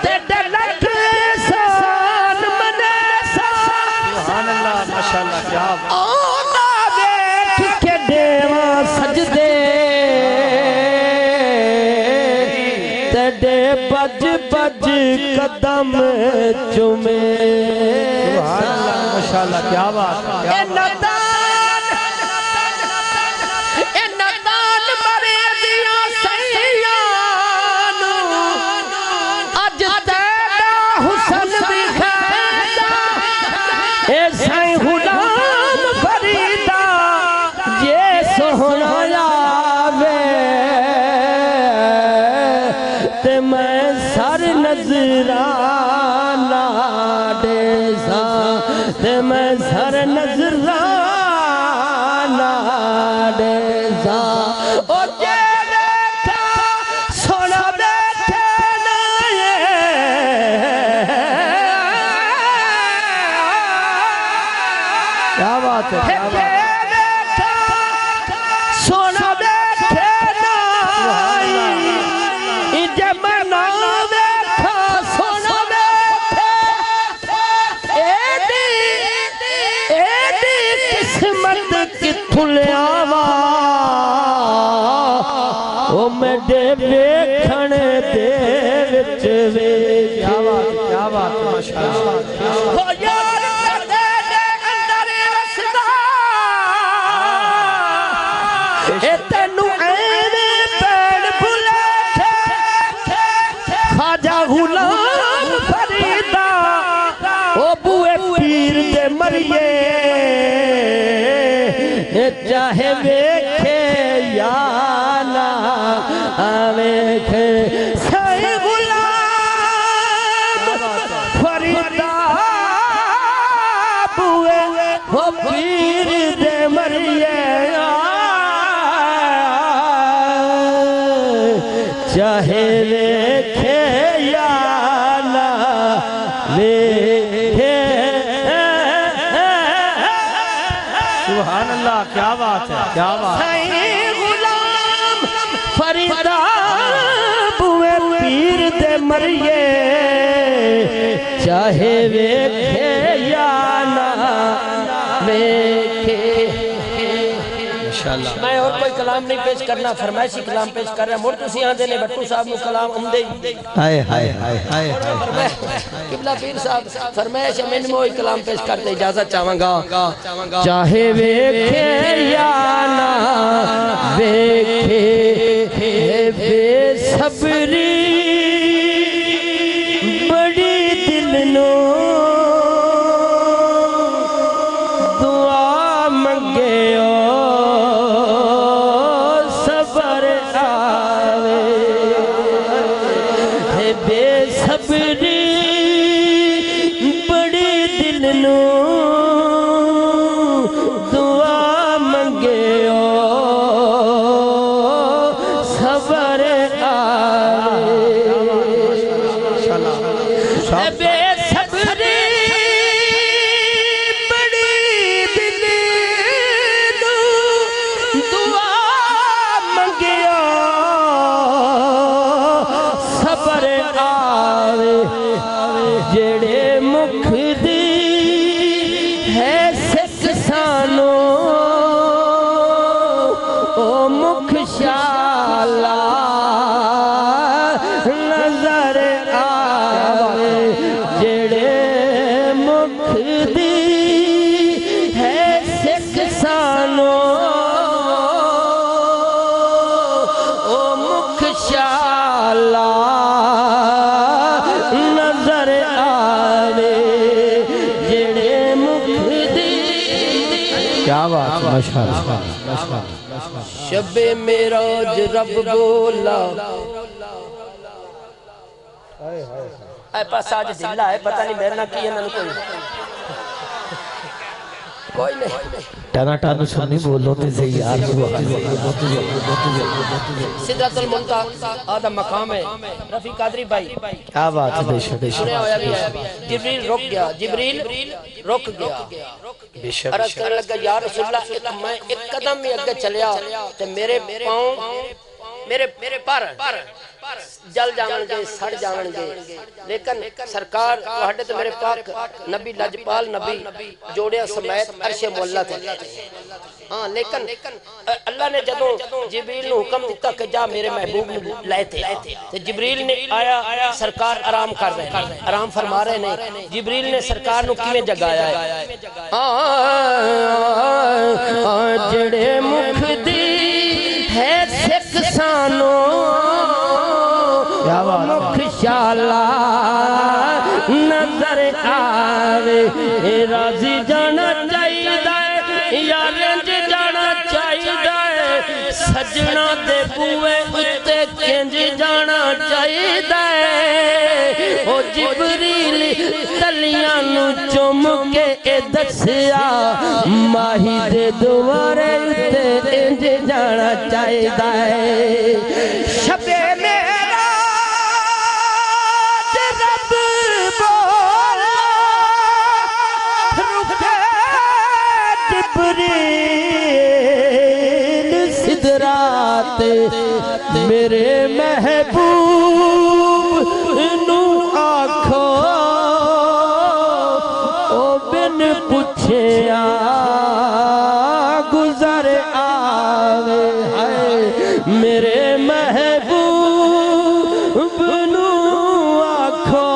تیرے لکھ سان منے سان سبحان اللہ ماشاءاللہ کیا اونا بیٹھ کے دیواں سجدے تیرے بج بج قدم چومے سبحان اللہ ماشاءاللہ کیا بات ہے اے نتان مریدیاں سیان اج تیرا حسن بھی خیدہ اے سائیں غلام فریدہ یہ سہنا لاوے تے میں سر نظرانہ دے ساں تے میں سر نظرانہ دے ساں او جیرے تھا سونا بیٹھے نائے کیا بات ہے کیا بات ہے سونا بیٹھے نائی جب نا بیٹھا سونا بیٹھے ایڈی قسمت کتھوں لے آوا او میڈے بیکھن دے وچ وے کیا بات ہے ماشاءاللہ او یار دے اندر رسدا اے تینوں ایویں پیڑ بھلے خواجہ غلام فریدہ او بوئے پیر دے مریے چاہے ویکھے یا نہ ویکھے سائیں غلام فریدہ بوئے او پیر دے مریے چاہے ویکھے یا نہ ویکھے سبحان اللہ کیا بات ہے کیا بات ہے سائیں غلام فریدہ بوئے پیر دے مریے چاہے ویکھے یا نہ ویکھے ماشاءاللہ میں اور کوئی کلام نہیں پیش کرنا فرمائشی کلام پیش کر رہا مر تسی یہاں دینے بٹو صاحب نو کلام اندے ہائے ہائے ہائے ہائے قبلہ پیر صاحب فرمائش من موئی کلام پیش کرتے اجازت چاہوں گا چاہے ویکھے یا نہ ویکھے بے صبری بڑی دل نو دعا منگے صبر آوے بے صبری بڑی دل نو دعا منگے صبر آوے بے صبری بڑی دل نو دعا منگیا صبر آوے جڑے مکھ دی ہے سکھ سانو او مکھ شالا نظر آوے جڑے مکھ دی ہے سکھ سانو او مکھ شالا نظر آوے جڑے مکھ دی کیا بات ہے ماشاءاللہ شب معراج رب بولا اے پاس آج دلہ ہے پتہ نہیں میرنا کی ہے نہ کوئی نہیں ٹانا ٹانو سنی بولو تے سے یار سدرۃ المنتہا آدم مقام ہے رفیع قادری بھائی کیا بات ہے بے شک سنے ہویا بھی ہے جبریل رک گیا جبریل رک گیا بے شک عرض کرنے لگا یا رسول اللہ میں ایک قدم ہی اگے چلیا تے میرے پاؤں میرے پر جل جاون گے سڑ جاون گے لیکن سرکار وحدت میرے پاک نبی لجپال نبی جوڑیا سمیت عرش مولا تھے ہاں لیکن اللہ نے جدوں جبریل نے حکم دیتا کہ جا میرے محبوب نے لائے تھے تو جبریل نے آیا سرکار آرام کر رہے ہیں آرام فرما رہے ہیں جبریل نے سرکار نو کیویں جگایا ہے جڑے مکھ دی ہے سکھ سانو مکھ شالا نظر آوے راضی جانا چاہیے یا رنج جانا چاہیے سجنا دے بوئے اتے کنج جانا چاہیے او جبریل تلیاں نو چم کے دسیا ماہی دے دوارے اتے انج جانا چاہیے شبے صدرات میرے محبوب نو آکھو او بن پوچھیا گزر آوے میرے محبوب نو آکھو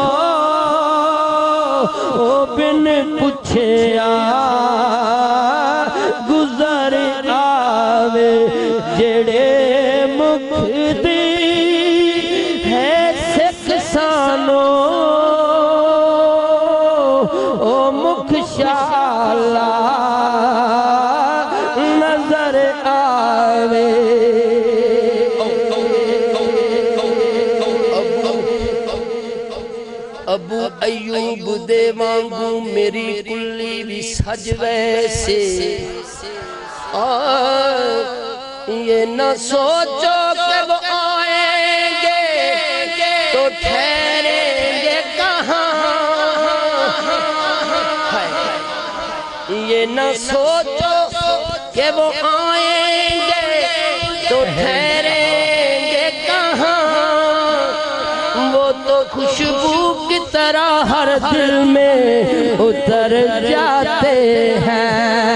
او بن پوچھیا گزر آوے جڑے مکھ دی ہے سکھ سانو او مکھ شالا نظر آوے ابو ایوب دے وانگوں میری کلی بھی سج ویسے یہ نہ سوچو کہ وہ آئیں گے تو ٹھہریں گے کہاں یہ نہ سوچو کہ وہ آئیں گے تو ٹھہریں گے کہاں وہ تو خوشبو کی طرح ہر دل میں اتر جاتے ہیں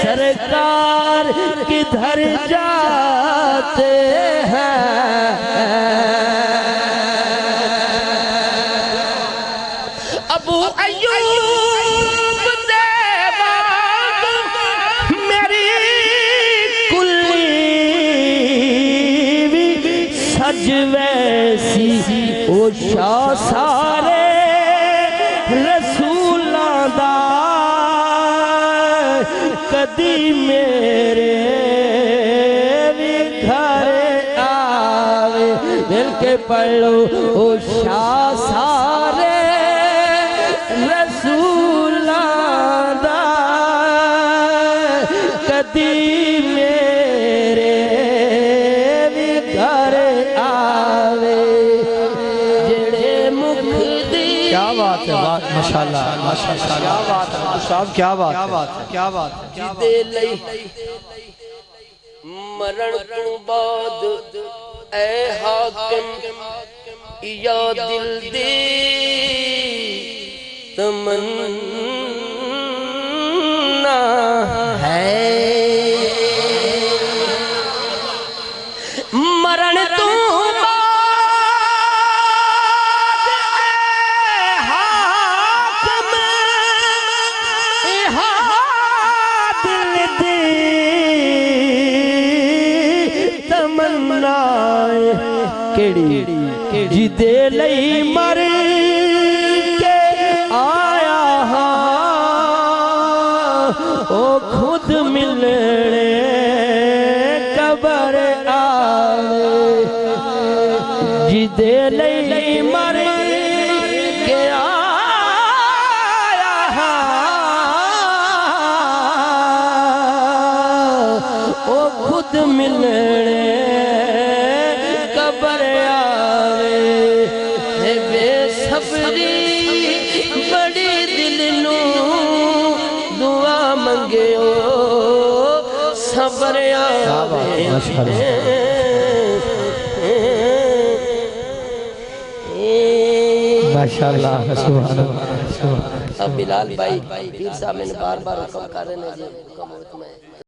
سرکار کدھر جاتے ہیں ابو ایوب دیوان میری کلی بھی سج ویسی او شاہ سارے رسولاں دا کدی میرے بھی گھر آوے مل کے پڑھ لو او شاہ سارے رسولاں دا کدی میرے بھی گھر آوے جڑے مکھ دی کیا بات ہے ماشاءاللہ کیا بات ہے صاحب کیا بات ہے جدے لئی مرن تو بعد اے حاکم یا دل دی تمنا ہے مرن تو جدے لئی مر کے آیا ہاں او خود ملنے قبر آوے جدے لئی مر کے آیا ہاں او خود ملنے قبر بے صبری بڑی دل نو دعا منگیو صبر آوے ماشاءاللہ سبحان اللہ اب بلال بھائی پیر صاحب میں بار بار حکم کر رہے ہیں جی حکم میں